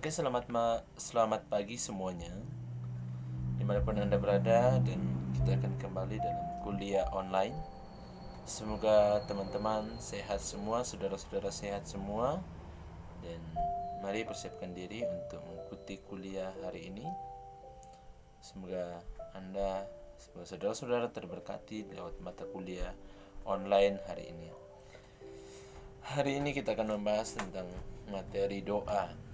Oke, selamat pagi semuanya, dimanapun Anda berada, dan kita akan kembali dalam kuliah online. Semoga teman-teman sehat semua, saudara-saudara sehat semua, dan mari persiapkan diri untuk mengikuti kuliah hari ini. Semoga Anda, semoga saudara-saudara terberkati lewat mata kuliah online hari ini. Hari ini kita akan membahas tentang materi doa.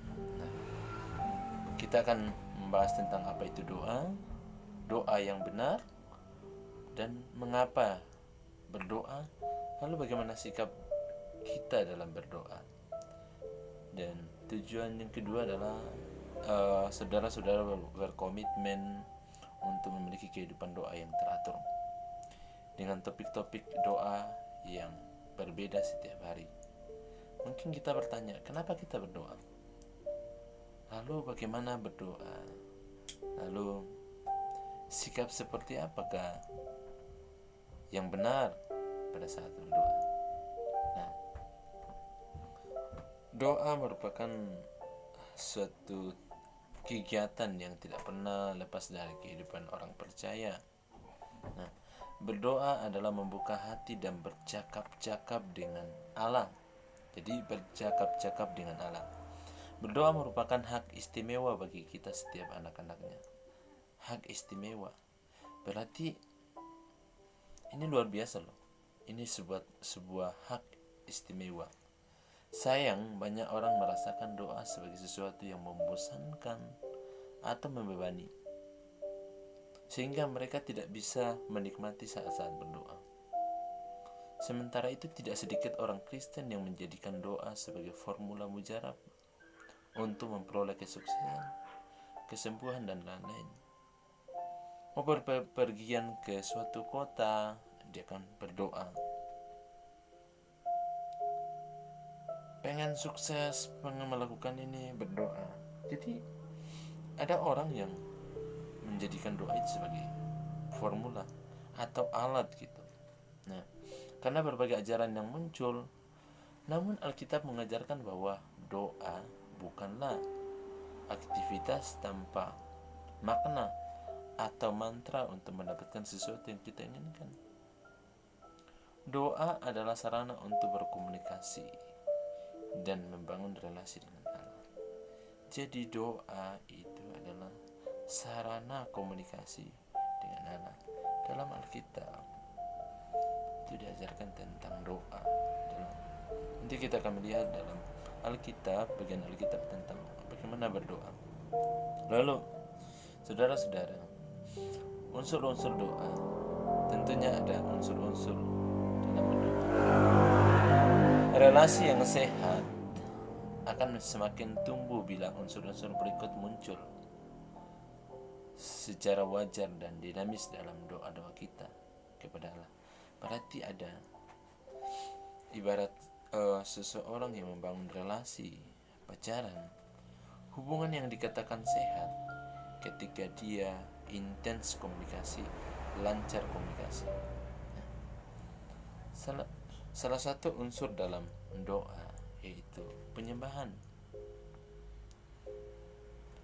Kita akan membahas tentang apa itu doa, doa yang benar, dan mengapa berdoa, lalu bagaimana sikap kita dalam berdoa. Dan tujuan yang kedua adalah saudara-saudara berkomitmen untuk memiliki kehidupan doa yang teratur dengan topik-topik doa yang berbeda setiap hari. Mungkin kita bertanya, kenapa kita berdoa? Lalu bagaimana berdoa? Lalu sikap seperti apakah yang benar pada saat berdoa? Nah, doa merupakan suatu kegiatan yang tidak pernah lepas dari kehidupan orang percaya. Nah, berdoa adalah membuka hati dan bercakap-cakap dengan Allah. Jadi bercakap-cakap dengan Allah. Berdoa merupakan hak istimewa bagi kita setiap anak-anaknya. Hak istimewa. Berarti ini luar biasa loh. Ini sebuah hak istimewa. Sayang, banyak orang merasakan doa sebagai sesuatu yang membosankan atau membebani, sehingga mereka tidak bisa menikmati saat-saat berdoa. Sementara itu, tidak sedikit orang Kristen yang menjadikan doa sebagai formula mujarab untuk memperoleh kesuksesan, kesembuhan, dan lain-lain. Mau berpergian ke suatu kota, dia akan berdoa. Pengen sukses, pengen melakukan ini, berdoa. Jadi ada orang yang menjadikan doa itu sebagai formula atau alat gitu. Nah, karena berbagai ajaran yang muncul, namun Alkitab mengajarkan bahwa doa bukanlah aktivitas tanpa makna atau mantra untuk mendapatkan sesuatu yang kita inginkan. Doa adalah sarana untuk berkomunikasi dan membangun relasi dengan Allah. Jadi doa itu adalah sarana komunikasi dengan Allah. Dalam Alkitab itu diajarkan tentang doa. Nanti kita akan melihat dalam Alkitab, bagian Alkitab tentang bagaimana berdoa. Lalu, saudara-saudara, unsur-unsur doa, tentunya ada unsur-unsur dalam berdoa. Relasi yang sehat akan semakin tumbuh bila unsur-unsur berikut muncul secara wajar dan dinamis dalam doa-doa kita kepada Allah. Berarti ada ibarat seseorang yang membangun relasi pacaran, hubungan yang dikatakan sehat ketika dia intens komunikasi, lancar komunikasi. Salah satu unsur dalam doa yaitu penyembahan.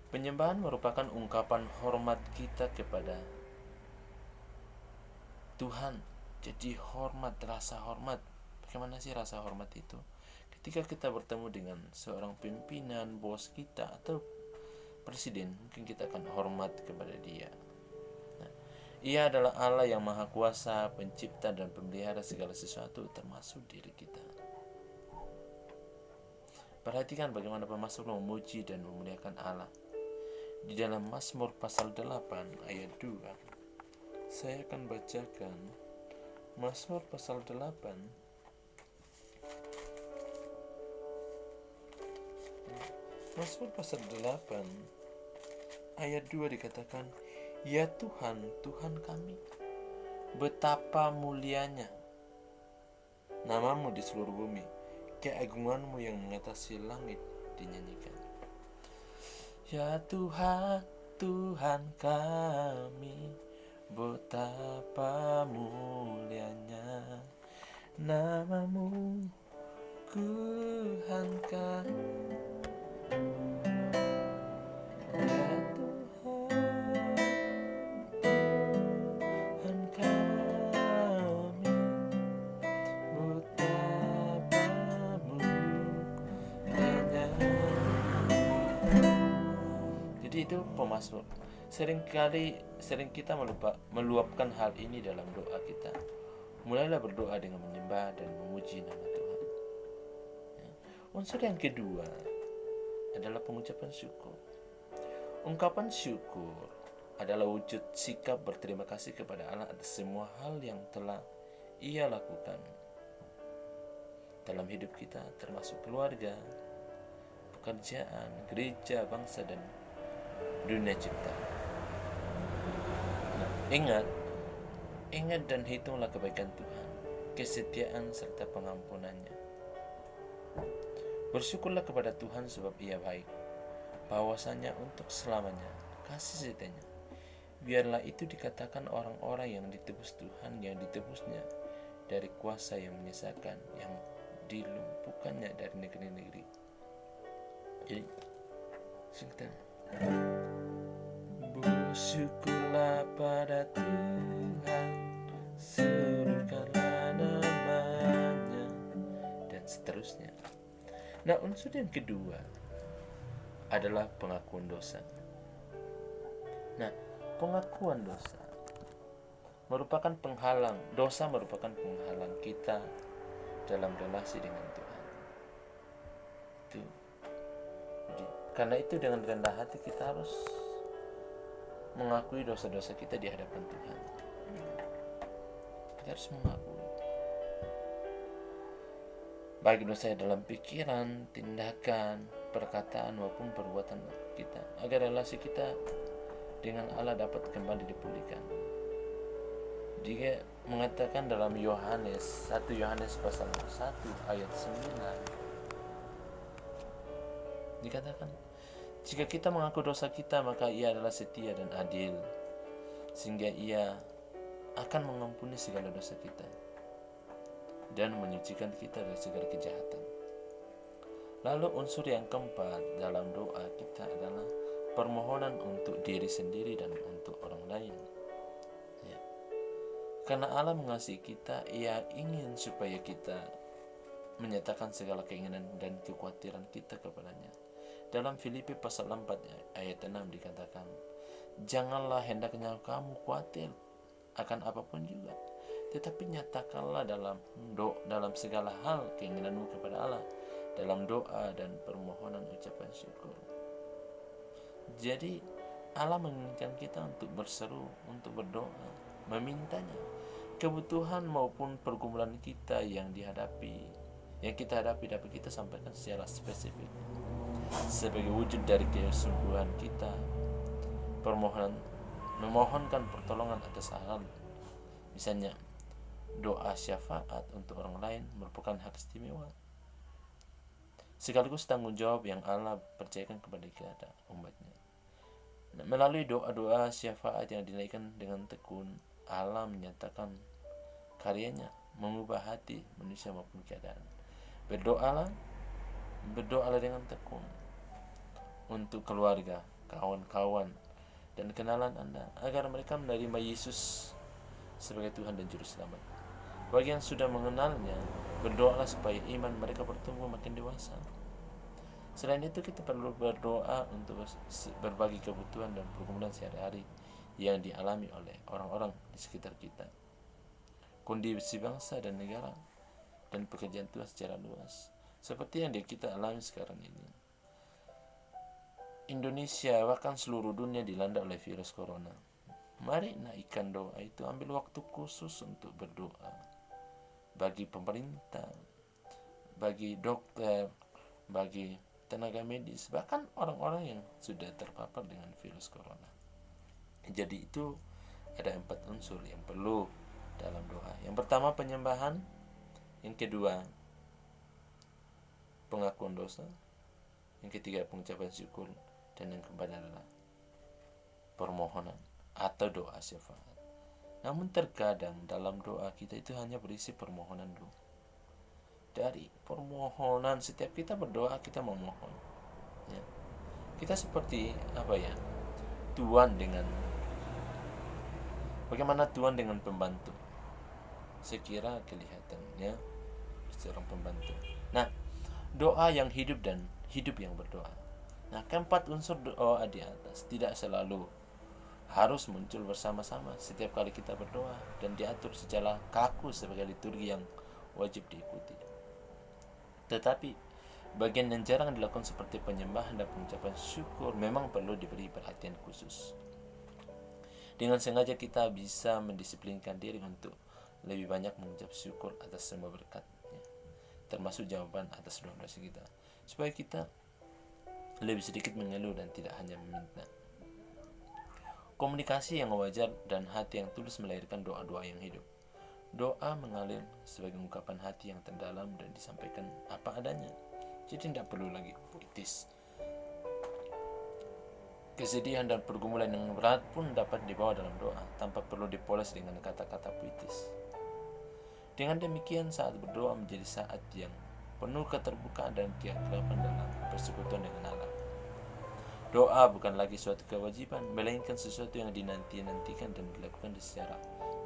Penyembahan merupakan ungkapan hormat kita kepada Tuhan. Jadi hormat, rasa hormat. Bagaimana sih rasa hormat itu? Ketika kita bertemu dengan seorang pimpinan, bos kita, atau presiden, mungkin kita akan hormat kepada dia. Nah, ia adalah Allah yang maha kuasa, pencipta dan pemelihara segala sesuatu, termasuk diri kita. Perhatikan bagaimana pemasmur memuji dan memuliakan Allah. Di dalam Mazmur pasal 8 ayat 2, saya akan bacakan Mazmur pasal 8 Mazmur pasal 8 ayat 2 dikatakan, "Ya Tuhan, Tuhan kami, betapa mulianya namamu di seluruh bumi, keagunganmu yang mengatasi langit dinyanyikan." Ya Tuhan, Tuhan kami, betapa mulianya namamu, ku angkat Jadi itu pemasmur. Sering kita meluapkan hal ini dalam doa kita. Mulailah berdoa dengan menyembah dan memuji nama Tuhan. Ya. Unsur yang kedua adalah pengucapan syukur. Ungkapan syukur adalah wujud sikap berterima kasih kepada Allah atas semua hal yang telah Ia lakukan dalam hidup kita, termasuk keluarga, pekerjaan, gereja, bangsa, dan dunia cipta. Nah, ingat dan hitunglah kebaikan Tuhan, kesetiaan serta pengampunannya. Bersyukurlah kepada Tuhan sebab Ia baik, bahwasanya untuk selamanya kasih setianya. Biarlah itu dikatakan orang-orang yang ditebus Tuhan, yang ditebusnya dari kuasa yang menyesakan, yang dilumpuhkannya dari negeri-negeri. Jadi sekitar bersyukurlah pada Tuhan, serukanlah namanya, dan seterusnya. Nah, unsur yang kedua adalah pengakuan dosa. Nah, pengakuan dosa merupakan penghalang. Dosa merupakan penghalang kita dalam relasi dengan Tuhan. Karena itu dengan rendah hati kita harus mengakui dosa-dosa kita di hadapan Tuhan. Kita harus mengakui baik dosa dalam pikiran, tindakan, perkataan maupun perbuatan kita, agar relasi kita dengan Allah dapat kembali dipulihkan. Jika mengatakan dalam Yohanes 1 Yohanes pasal 1 ayat 9 dikatakan, jika kita mengaku dosa kita, maka Ia adalah setia dan adil, sehingga Ia akan mengampuni segala dosa kita dan menyucikan kita dari segala kejahatan. Lalu unsur yang keempat dalam doa kita adalah permohonan untuk diri sendiri dan untuk orang lain. Ya. Karena Allah mengasihi kita, Ia ingin supaya kita menyatakan segala keinginan dan kekhawatiran kita kepadanya. Dalam Filipi pasal 4 ayat 6 dikatakan, janganlah hendaknya kamu khawatir akan apapun juga, tetapi nyatakanlah dalam segala hal keinginanmu kepada Allah dalam doa dan permohonan ucapan syukur. Jadi Allah menginginkan kita untuk berseru, untuk berdoa, memintanya kebutuhan maupun pergumulan kita yang kita hadapi dapat kita sampaikan secara spesifik sebagai wujud dari kesungguhan kita, memohonkan pertolongan atas hal. Misalnya doa syafaat untuk orang lain merupakan hak istimewa sekaligus tanggung jawab yang Allah percayakan kepada kita umatnya. Melalui doa-doa syafaat yang dinaikkan dengan tekun, Allah menyatakan karyanya mengubah hati manusia maupun keadaan. Berdoalah dengan tekun untuk keluarga, kawan-kawan, dan kenalan Anda agar mereka menerima Yesus sebagai Tuhan dan Juru Selamat. Bagi yang sudah mengenalnya, berdoalah supaya iman mereka bertumbuh makin dewasa. Selain itu, kita perlu berdoa untuk berbagi kebutuhan dan pergumulan sehari-hari yang dialami oleh orang-orang di sekitar kita, kondisi bangsa dan negara, dan pekerjaan Tuhan secara luas, seperti yang kita alami sekarang ini. Indonesia bahkan seluruh dunia dilanda oleh virus corona. Mari naikkan doa itu, ambil waktu khusus untuk berdoa bagi pemerintah, bagi dokter, bagi tenaga medis, bahkan orang-orang yang sudah terpapar dengan virus corona. Jadi itu ada 4 unsur yang perlu dalam doa. Yang pertama penyembahan, yang kedua pengakuan dosa, yang ketiga pengucapan syukur, dan yang keempat adalah permohonan atau doa syafaat. Namun terkadang dalam doa kita itu hanya berisi permohonan dulu. Dari permohonan, setiap kita berdoa kita memohon. Ya. Kita seperti bagaimana Tuhan dengan pembantu. Sekira kelihatannya seorang pembantu. Nah, doa yang hidup dan hidup yang berdoa. Nah, keempat unsur doa di atas tidak selalu harus muncul bersama-sama setiap kali kita berdoa dan diatur secara kaku sebagai liturgi yang wajib diikuti. Tetapi bagian yang jarang dilakukan seperti penyembahan dan pengucapan syukur memang perlu diberi perhatian khusus. Dengan sengaja kita bisa mendisiplinkan diri untuk lebih banyak mengucap syukur atas semua berkatnya, termasuk jawaban atas doa-doa kita, supaya kita lebih sedikit mengeluh dan tidak hanya meminta. Komunikasi yang wajar dan hati yang tulus melahirkan doa-doa yang hidup. Doa mengalir sebagai ungkapan hati yang terdalam dan disampaikan apa adanya. Jadi tidak perlu lagi puitis. Kesedihan dan pergumulan yang berat pun dapat dibawa dalam doa tanpa perlu dipoles dengan kata-kata puitis. Dengan demikian saat berdoa menjadi saat yang penuh keterbukaan dan keakraban dalam persekutuan dengan Allah. Doa bukan lagi suatu kewajiban, melainkan sesuatu yang dinanti-nantikan dan dilakukan secara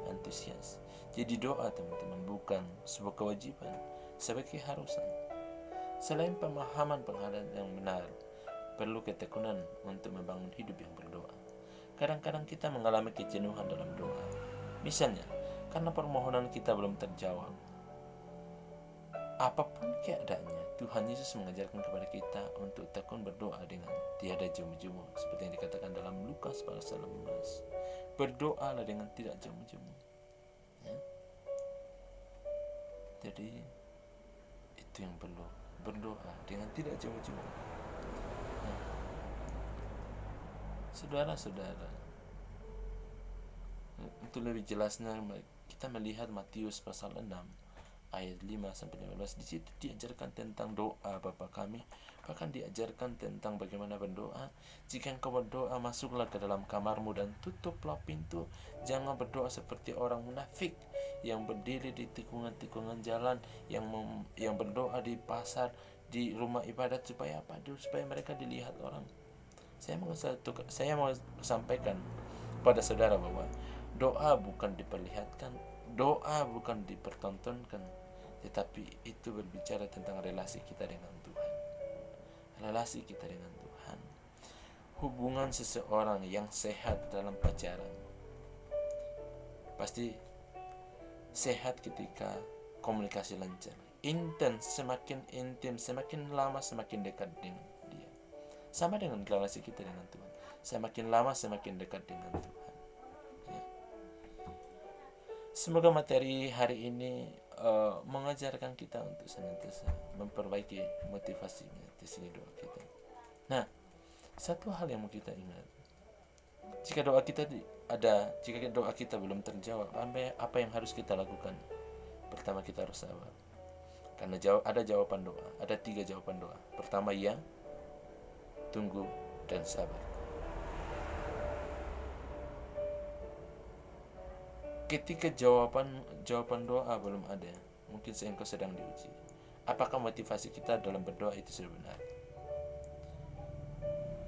antusias. Jadi doa teman-teman bukan sebuah kewajiban, sebagai keharusan. Selain pemahaman pengharapan yang benar, perlu ketekunan untuk membangun hidup yang berdoa. Kadang-kadang kita mengalami kejenuhan dalam doa. Misalnya, karena permohonan kita belum terjawab. Apapun keadaannya, Tuhan Yesus mengajarkan kepada kita untuk tekun berdoa dengan tiada jemu-jemu, seperti yang dikatakan dalam Lukas pasal 15. Berdoalah dengan tidak jemu-jemu. Ya. Jadi itu yang perlu, berdoa dengan tidak jemu-jemu. Nah, saudara-saudara, untuk lebih jelasnya kita melihat Matius pasal 6 ayat 5-15. Di situ diajarkan tentang doa Bapa kami, bahkan diajarkan tentang bagaimana berdoa. Jika engkau berdoa, masuklah ke dalam kamarmu dan tutuplah pintu. Jangan berdoa seperti orang munafik yang berdiri di tikungan-tikungan jalan, yang berdoa di pasar, di rumah ibadat, supaya apa? Supaya mereka dilihat orang. Saya mau sampaikan pada saudara bahwa doa bukan diperlihatkan, doa bukan dipertontonkan, tetapi itu berbicara tentang relasi kita dengan Tuhan. Relasi kita dengan Tuhan. Hubungan seseorang yang sehat dalam pacaran pasti sehat ketika komunikasi lancar. Intens, semakin intim, semakin lama semakin dekat dengan Dia. Sama dengan relasi kita dengan Tuhan. Semakin lama semakin dekat dengan Tuhan. Ya. Semoga materi hari ini mengajarkan kita untuk senantiasa memperbaiki motivasinya di sini doa kita. Nah, satu hal yang mau kita ingat, jika doa kita belum terjawab, apa yang harus kita lakukan? Pertama, kita harus sabar, karena ada jawaban doa, ada 3 jawaban doa. Pertama, ya, tunggu, dan sabar. Ketika jawaban doa belum ada, mungkin engkau sedang diuji. Apakah motivasi kita dalam berdoa itu sudah benar?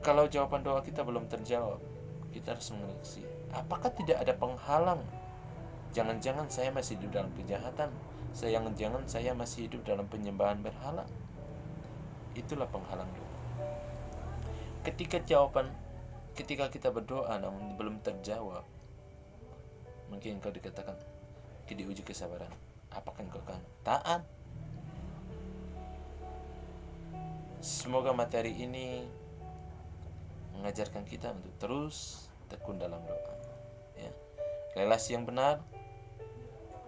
Kalau jawaban doa kita belum terjawab, kita harus mengoreksi. Apakah tidak ada penghalang? Jangan-jangan saya masih hidup dalam kejahatan. Jangan-jangan saya masih hidup dalam penyembahan berhala. Itulah penghalang doa. Ketika kita berdoa namun belum terjawab, mungkin engkau dikatakan diuji kesabaran. Apakah engkau akan taat? Semoga materi ini mengajarkan kita untuk terus tekun dalam doa. Ya. Relasi yang benar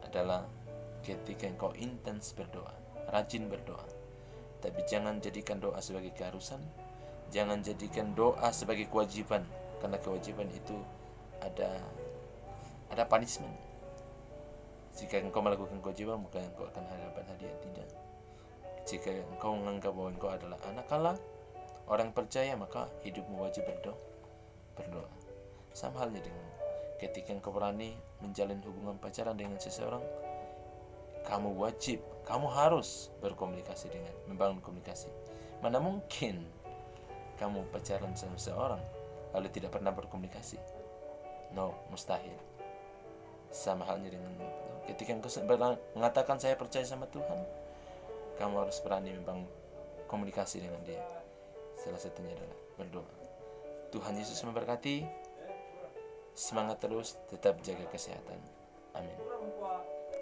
adalah ketika engkau intens berdoa, rajin berdoa. Tapi jangan jadikan doa sebagai keharusan. Jangan jadikan doa sebagai kewajiban, karena kewajiban itu ada punishment. Jika engkau melakukan kewajiban, maka engkau akan hadapan hadiah. Tidak. Jika engkau menganggap bahwa engkau adalah anak Allah, orang percaya, maka hidupmu wajib berdoa. Sama halnya dengan ketika engkau berani menjalin hubungan pacaran dengan seseorang, kamu harus berkomunikasi membangun komunikasi. Mana mungkin kamu pacaran sama seseorang lalu tidak pernah berkomunikasi? No, mustahil. Sama halnya dengan ketika engkau mengatakan saya percaya sama Tuhan, kamu harus berani membangun komunikasi dengan Dia. salah satunya adalah berdoa. Tuhan Yesus memberkati. Semangat terus, tetap jaga kesehatan. Amin.